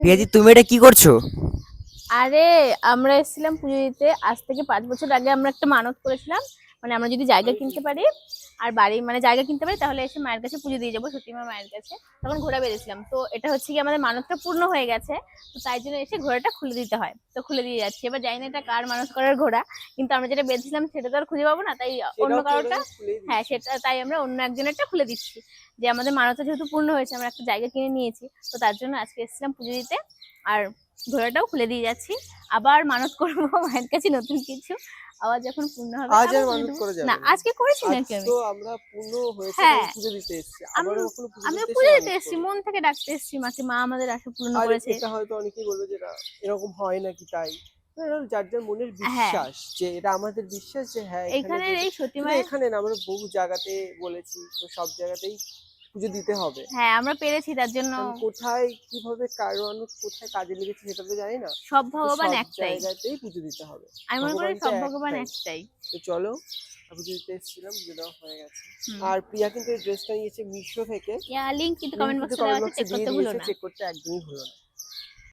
প্রিয়াদি, তুমি এটা কি করছো? আরে আমরা এসেছিলাম পুজো দিতে। আজ থেকে 5 বছর আগে আমরা একটা মানত করেছিলাম, মানে আমরা যদি জায়গা কিনতে পারি আর বাড়ি মানে জায়গা কিনতে পারি তাহলে এসে মায়ের কাছে পুজো দিয়ে যাবো, সতীমা মায়ের কাছে। তখন ঘোড়া বেঁধেছিলাম, তো এটা হচ্ছে কি আমাদের মানতটা পূর্ণ হয়ে গেছে। তো তাই জন্য এসে ঘোড়াটা খুলে দিতে হয়, তো খুলে দিয়ে যাচ্ছি। এবার জানি না এটা কার মানত করার ঘোড়া, কিন্তু আমরা যেটা বেঁধেছিলাম সেটা তো আর খুঁজে পাবো না, তাই অন্য কারোটা। হ্যাঁ, সেটা তাই আমরা অন্য একজনেরটা খুলে দিচ্ছি, যে আমাদের মানতটা যেহেতু পূর্ণ হয়েছে, আমরা একটা জায়গা কিনে নিয়েছি, তো তার জন্য আজকে এসেছিলাম পুজো দিতে। আর ঘোড়াটাও খুলে দিয়ে যাচ্ছি। আবার মানত করবো মায়ের কাছে নতুন কিছু, আবার যখন পূর্ণ হবে আজ আবার আর পুজো মানত দেবো। করা না, যাবে না। আজকে করেছি আজ নাকি আমি? তো আমরা পূর্ণ হয়েছে তাই হ্যাঁ, পুজো দিতে এসেছি, আমি আবারও কখনো পুজো আমিও দিতে এসে পুজো দিতে মানত এসেছি, করবো। মন থেকে ডাকতে এসেছি মাকে, মা আমাদের আশা পূর্ণ আর করেছে। এটা হয়তো অনেকেই বলবে যে এটা এরকম হয় নাকি, তাই তো এটা যার যার মনের হ্যাঁ, বিশ্বাস, যে এটা আমাদের বিশ্বাস যে হ্যাঁ এখানে এইখানের যদি, এই সতী শুধু মায়ের। এখানে না, আমরা বহু জায়গাতে বলেছি, তো সব জায়গাতেই পুজো দিতে হবে। হ্যাঁ, আমরা পেরেছি তার জন্য। কারণ কোথায় কিভাবে কার মানুষ কোথায় কাজে লেগেছে সেটা তো জানি না। সব তো ভগবান সব একটাই। জায়গাতেই পুজো দিতে হবে। আমি মনে করি ভগবান তো সব ভগবান একটাই। একটাই। তো চলো, পুজো দিতে এসেছিলাম, পুজো দেওয়া হয়ে গেছে। হুম। আর প্রিয়া কিন্তু এই ড্রেসটা নিয়েছে মিশো থেকে। লিঙ্ক কিন্তু লিঙ্ক কমেন্ট কিন্তু বক্সে দেওয়া কমেন্ট আছে, বক্সে চেক দিয়ে করতে ভুলো দিয়েছে, না। চেক করতে একদমই ভুলো না।